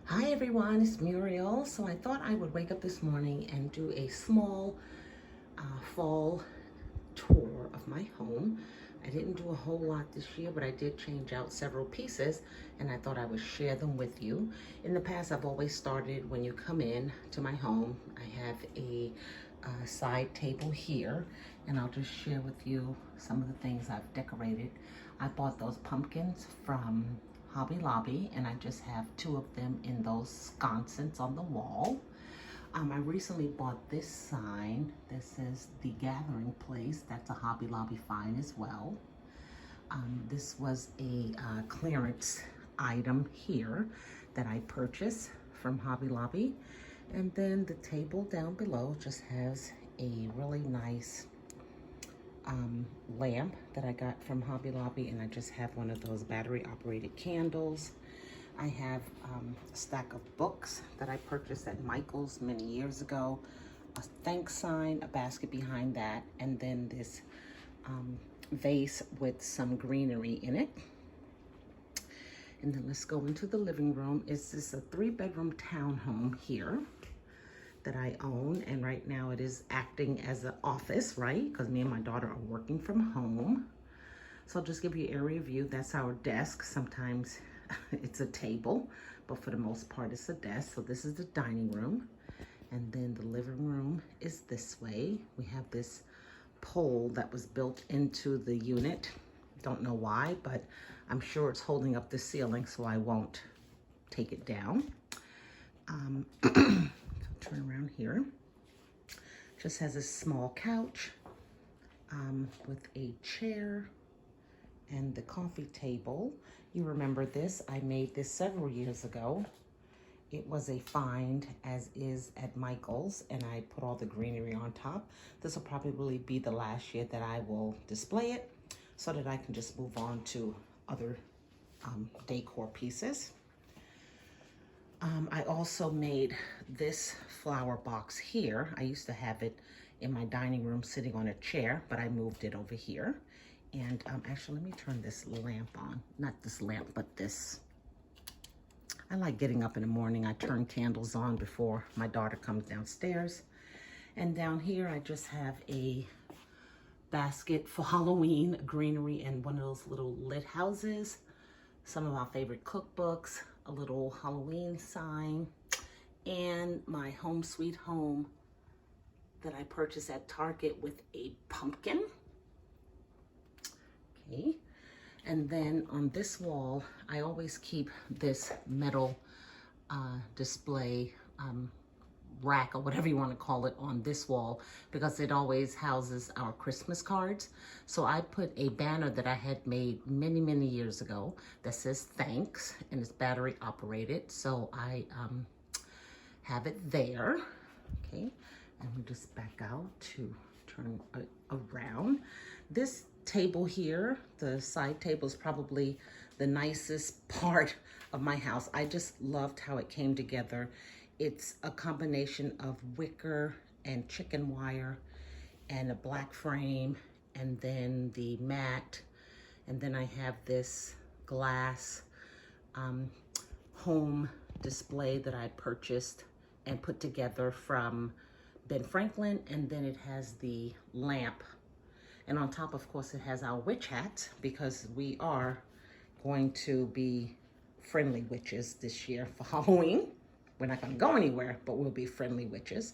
Hi everyone, it's Muriel. So I thought I would wake up this morning and do a small fall tour of my home. I didn't do a whole lot this year, but I did change out several pieces and I thought I would share them with you. In the past, I've always started when you come in to my home. I have a side table here and I'll just share with you some of the things I've decorated. I bought those pumpkins from Hobby Lobby and I just have two of them in those sconces on the wall. I recently bought this sign that says The Gathering Place. That's a Hobby Lobby find as well. This was a clearance item here that I purchased from Hobby Lobby. And then the table down below just has a really nice lamp that I got from Hobby Lobby, and I just have one of those battery operated candles. I have a stack of books that I purchased at Michael's many years ago, a thanks sign, a basket behind that, and then this vase with some greenery in it. And then let's go into the living room. This is a 3-bedroom townhome here that I own, and right now it is acting as an office, right? Because me and my daughter are working from home. So I'll just give you an area view. That's our desk. Sometimes it's a table, but for the most part it's a desk. So this is the dining room, and then the living room is this way. We have this pole that was built into the unit. Don't know why, but I'm sure it's holding up the ceiling, so I won't take it down. Turn around here. Just has a small couch with a chair and the coffee table. You remember this, I made this several years ago. It was a find as is at Michael's, and I put all the greenery on top. This will probably be the last year that I will display it so that I can just move on to other decor pieces. I also made this flower box here. I used to have it in my dining room sitting on a chair, but I moved it over here. And actually, let me turn this lamp on. Not this lamp, but this. I like getting up in the morning. I turn candles on before my daughter comes downstairs. And down here, I just have a basket for Halloween, greenery, and one of those little lit houses. Some of my favorite cookbooks, a little Halloween sign, and my home sweet home that I purchased at Target with a pumpkin. Okay, and then on this wall, I always keep this metal display rack or whatever you want to call it on this wall because it always houses our Christmas cards. So I put a banner that I had made many years ago that says thanks, and it's battery operated. So I have it there. Okay, and we just back out to turn around. This table here, the side table, is probably the nicest part of my house. I just loved how it came together. It's a combination of wicker and chicken wire and a black frame, and then the mat, and then I have this glass home display that I purchased and put together from Ben Franklin, and then it has the lamp, and on top, of course, it has our witch hat because we are going to be friendly witches this year for Halloween. We're not going to go anywhere, but we'll be friendly witches.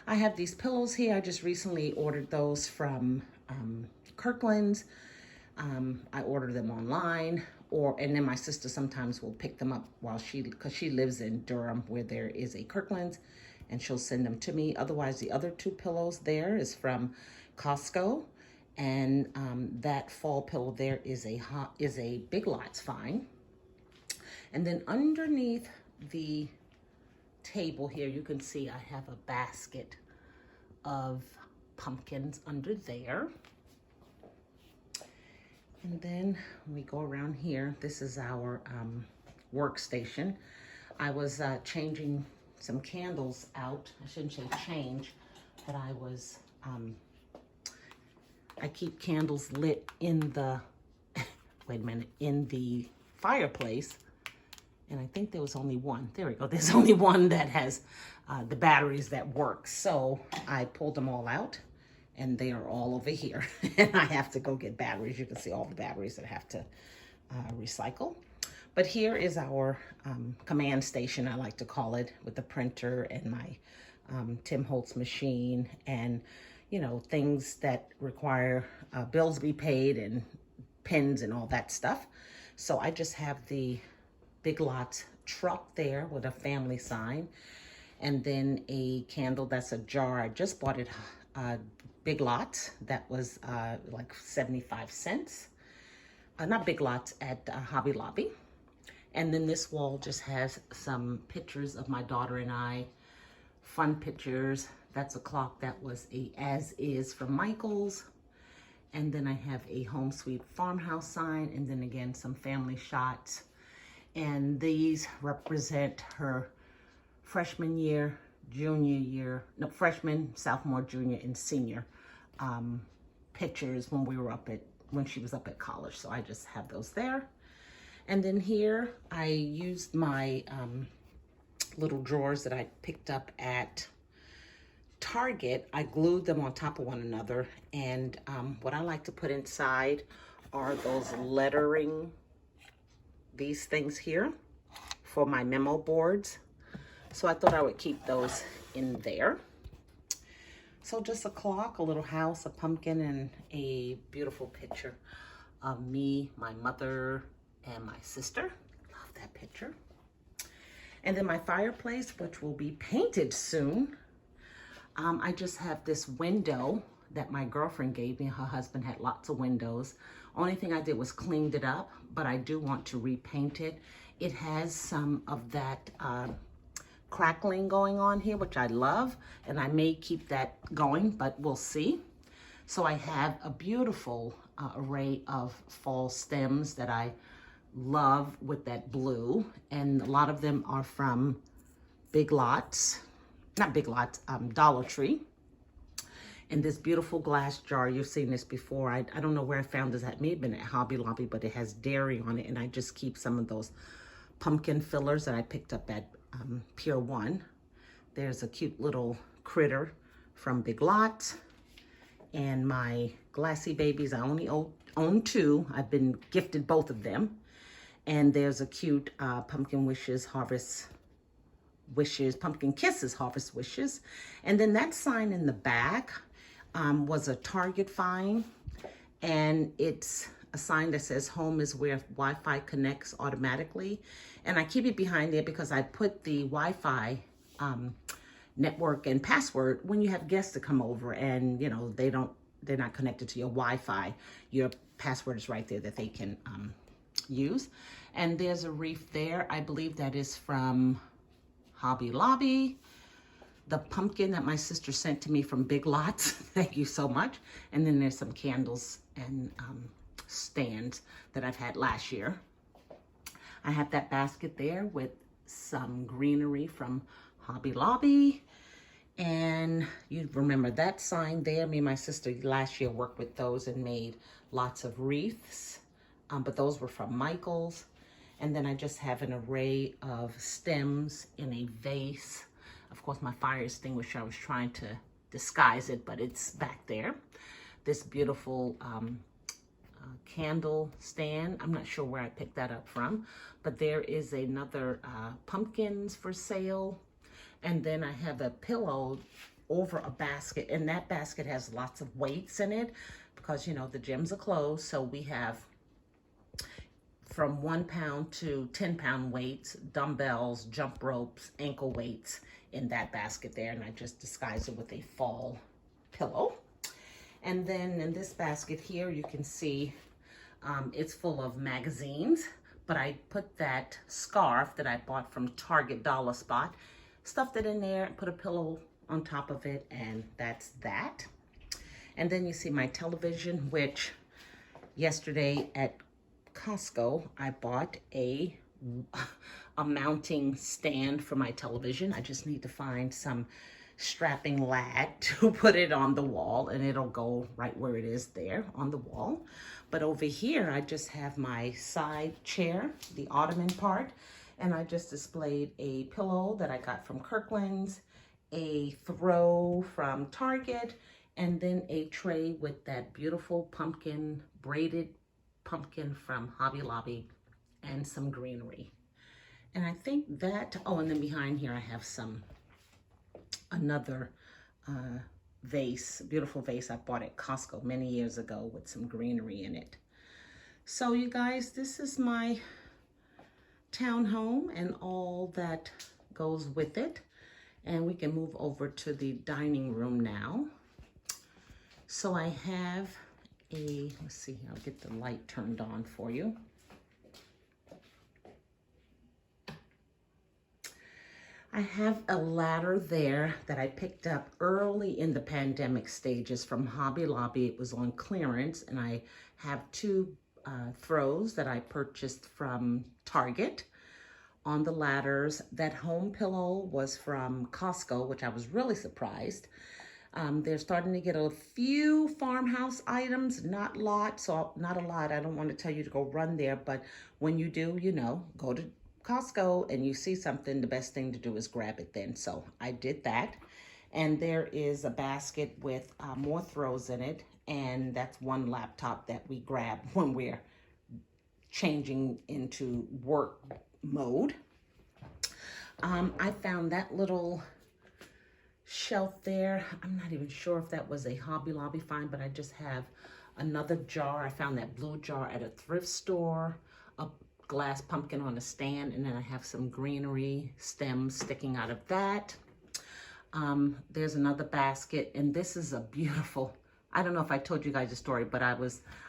I have these pillows here. I just recently ordered those from Kirkland's. I ordered them online, and then my sister sometimes will pick them up because she lives in Durham where there is a Kirkland's, and she'll send them to me. Otherwise, the other two pillows there is from Costco, and that fall pillow there is a Big Lots find. And then underneath the table here, you can see I have a basket of pumpkins under there. And then when we go around here, this is our workstation. I was changing some candles out. I shouldn't say change, but I keep candles lit in the, wait a minute, in the fireplace. And I think there was only one. There we go. There's only one that has the batteries that work. So I pulled them all out, and they are all over here. And I have to go get batteries. You can see all the batteries that I have to recycle. But here is our command station, I like to call it, with the printer and my Tim Holtz machine, and you know, things that require bills to be paid and pins and all that stuff. So I just have the Big Lots truck there with a family sign, and then a candle that's a jar. I just bought it Big Lots. That was like 75 cents. Not Big Lots, at Hobby Lobby. And then this wall just has some pictures of my daughter and I, fun pictures. That's a clock that was a as is from Michael's. And then I have a home sweet farmhouse sign, and then again some family shots. And these represent her freshman year, junior year, no, freshman, sophomore, junior, and senior pictures when she was up at college. So I just have those there. And then here I used my little drawers that I picked up at Target. I glued them on top of one another, and what I like to put inside are those lettering, these things here for my memo boards. So I thought I would keep those in there. So just a clock, a little house, a pumpkin, and a beautiful picture of me, my mother, and my sister. Love that picture. And then my fireplace, which will be painted soon. I just have this window that my girlfriend gave me. Her husband had lots of windows. Only thing I did was cleaned it up, but I do want to repaint it. It has some of that crackling going on here, which I love, and I may keep that going, but we'll see. So I have a beautiful array of fall stems that I love with that blue, and a lot of them are from Big Lots, not Big Lots, Dollar Tree. And this beautiful glass jar, you've seen this before. I don't know where I found this. It may have been at Hobby Lobby, but it has dairy on it, and I just keep some of those pumpkin fillers that I picked up at Pier 1. There's a cute little critter from Big Lots. And my glassy babies, I only own two. I've been gifted both of them. And there's a cute Pumpkin Wishes Harvest Wishes, Pumpkin Kisses Harvest Wishes. And then that sign in the back was a Target find. And it's a sign that says home is where Wi-Fi connects automatically. And I keep it behind there because I put the Wi-Fi network and password when you have guests to come over, and you know, they're not connected to your Wi-Fi. Your password is right there that they can use. And there's a wreath there. I believe that is from Hobby Lobby. The pumpkin that my sister sent to me from Big Lots. Thank you so much. And then there's some candles and stands that I've had last year. I have that basket there with some greenery from Hobby Lobby. And you remember that sign there. Me and my sister last year worked with those and made lots of wreaths. But those were from Michael's. And then I just have an array of stems in a vase. Of course, my fire extinguisher, I was trying to disguise it, but it's back there. This beautiful candle stand. I'm not sure where I picked that up from, but there is another pumpkins for sale. And then I have a pillow over a basket, and that basket has lots of weights in it because, you know, the gyms are closed. So we have from 1 pound to 10-pound weights, dumbbells, jump ropes, ankle weights in that basket there. And I just disguise it with a fall pillow. And then in this basket here, you can see it's full of magazines, but I put that scarf that I bought from Target Dollar Spot, stuffed it in there, put a pillow on top of it, and that's that. And then you see my television, which yesterday at Costco, I bought a mounting stand for my television. I just need to find some strapping lad to put it on the wall, and it'll go right where it is there on the wall. But over here, I just have my side chair, the ottoman part, And I just displayed a pillow that I got from Kirkland's, a throw from Target, and then a tray with that beautiful pumpkin, braided pumpkin from Hobby Lobby, and some greenery. And I think that, oh, and then behind here I have another vase, beautiful vase I bought at Costco many years ago with some greenery in it. So you guys, this is my townhome and all that goes with it. And we can move over to the dining room now. So I have let's see, I'll get the light turned on for you. I have a ladder there that I picked up early in the pandemic stages from Hobby Lobby. It was on clearance, and I have two throws that I purchased from Target on the ladders. That home pillow was from Costco, which I was really surprised. They're starting to get a few farmhouse items, not a lot. I don't want to tell you to go run there, but when you do, you know, go to Costco and you see something, the best thing to do is grab it then. So I did that. And there is a basket with more throws in it. And that's one laptop that we grab when we're changing into work mode. I found that little shelf there. I'm not even sure if that was a Hobby Lobby find, but I just have another jar. I found that blue jar at a thrift store, a glass pumpkin on a stand, and then I have some greenery stems sticking out of that. There's another basket, and this is a beautiful, I don't know if I told you guys the story, but I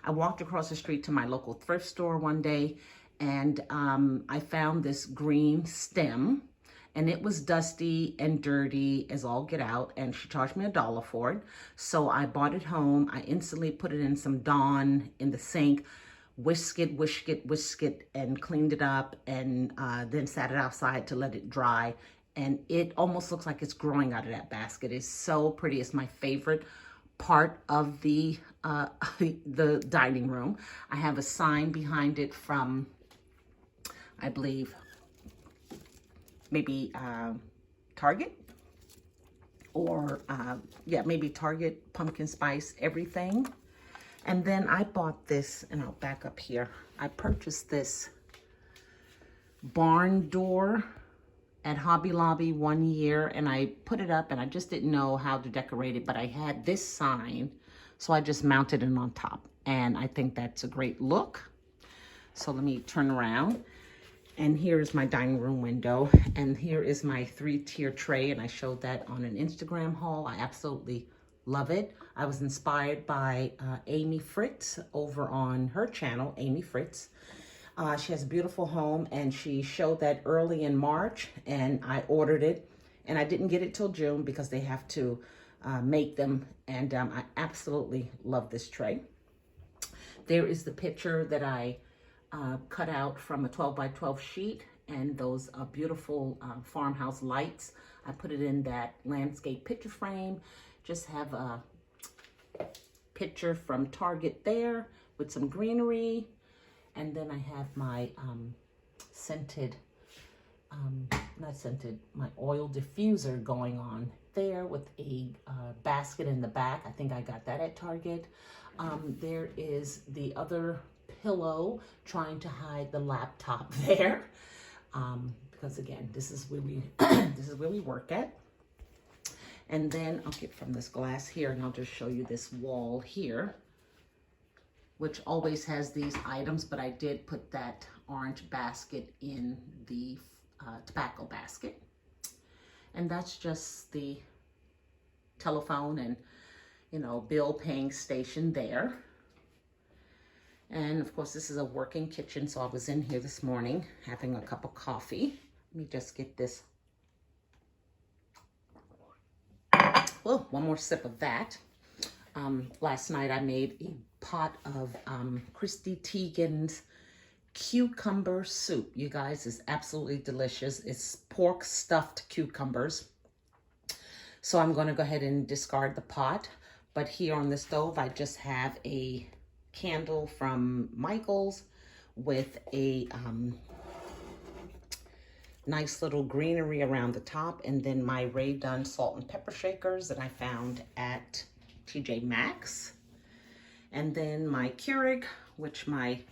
walked across the street to my local thrift store one day, and I found this green stem, and it was dusty and dirty as all get out, and she charged me $1 for it. So I bought it home. I instantly put it in some Dawn in the sink, whisked it, and cleaned it up, and then sat it outside to let it dry. And it almost looks like it's growing out of that basket. It's so pretty. It's my favorite part of the dining room. I have a sign behind it from, I believe, maybe Target, or yeah, maybe Target, pumpkin spice, everything. And then I bought this, and I'll back up here. I purchased this barn door at Hobby Lobby one year, and I put it up, and I just didn't know how to decorate it, but I had this sign, so I just mounted it on top, and I think that's a great look. So let me turn around, and here is my dining room window, and here is my 3-tier tray, and I showed that on an Instagram haul. I absolutely love it. I was inspired by Amy Fritz over on her channel, Amy Fritz. She has a beautiful home, and she showed that early in March, and I ordered it, and I didn't get it till June because they have to make them, and I absolutely love this tray. There is the picture that I cut out from a 12 by 12 sheet, and those beautiful farmhouse lights. I put it in that landscape picture frame. Just have a picture from Target there with some greenery. And then I have my my oil diffuser going on there with a basket in the back. I think I got that at Target. There is the other pillow trying to hide the laptop there. Because again, this is where we this is where we work at. And then I'll get from this glass here, and I'll just show you this wall here, which always has these items, but I did put that orange basket in the tobacco basket. And that's just the telephone and, you know, bill paying station there. And of course, this is a working kitchen, so I was in here this morning having a cup of coffee. Let me just get this. Well, one more sip of that. Last night I made a pot of Christy Teigen's cucumber soup. You guys, it's absolutely delicious. It's pork stuffed cucumbers. So I'm going to go ahead and discard the pot. But here on the stove, I just have a candle from Michael's with a nice little greenery around the top, and then my Rae Dunn salt and pepper shakers that I found at TJ Maxx. And then my Keurig, which I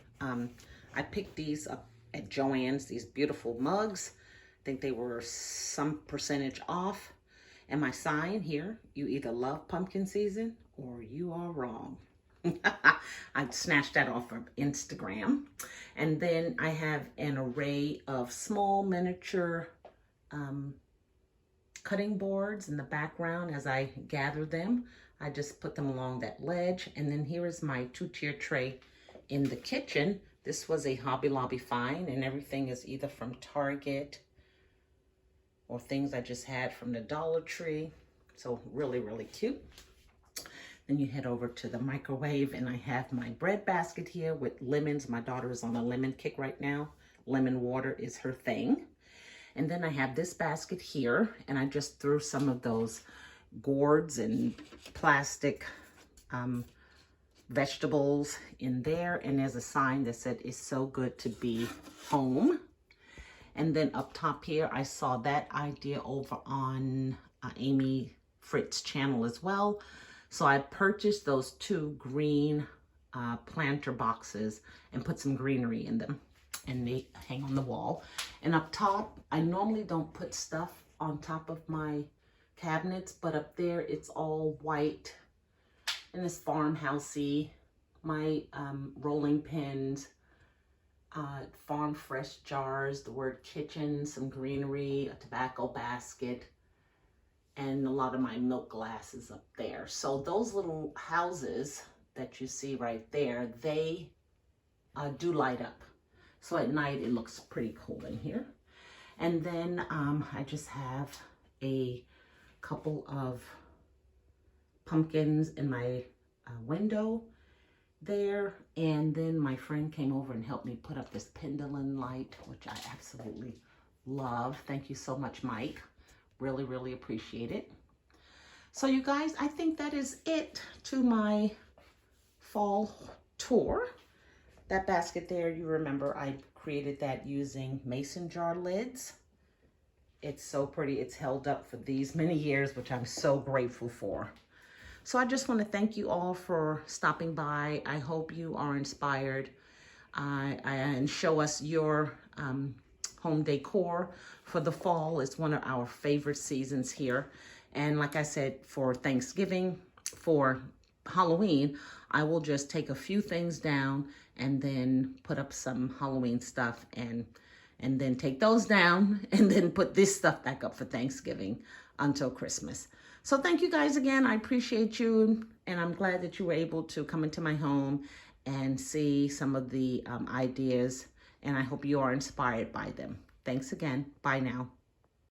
picked these up at Joann's, these beautiful mugs. I think they were some percentage off. And my sign here, you either love pumpkin season or you are wrong. I snatched that off of Instagram. And then I have an array of small miniature cutting boards in the background. As I gather them, I just put them along that ledge. And then here is my 2-tier tray in the kitchen. This was a Hobby Lobby find, and everything is either from Target or things I just had from the Dollar Tree. So really, really cute. Then you head over to the microwave, and I have my bread basket here with lemons. My daughter is on a lemon kick right now. Lemon water is her thing. And then I have this basket here, and I just threw some of those gourds and plastic vegetables in there. And there's a sign that said, "It's so good to be home." And then up top here, I saw that idea over on Amy Fritz's channel as well. So I purchased those 2 green planter boxes and put some greenery in them. And they hang on the wall. And up top, I normally don't put stuff on top of my cabinets, but up there it's all white and it's farmhousey. My rolling pins, farm fresh jars, the word kitchen, some greenery, a tobacco basket, and a lot of my milk glasses up there. So those little houses that you see right there, they do light up. So at night it looks pretty cool in here. And then I just have a couple of pumpkins in my window there. And then my friend came over and helped me put up this pendulum light, which I absolutely love. Thank you so much, Mike. Really, really appreciate it. So you guys, I think that is it to my fall tour. That basket there, you remember I created that using mason jar lids. It's so pretty. It's held up for these many years, which I'm so grateful for. So I just want to thank you all for stopping by. I hope you are inspired and show us your home decor for the fall. It's one of our favorite seasons here. And like I said, for Thanksgiving, for Halloween, I will just take a few things down and then put up some Halloween stuff and then take those down and then put this stuff back up for Thanksgiving until Christmas. So thank you guys again. I appreciate you, and I'm glad that you were able to come into my home and see some of the ideas, and I hope you are inspired by them. Thanks again. Bye now.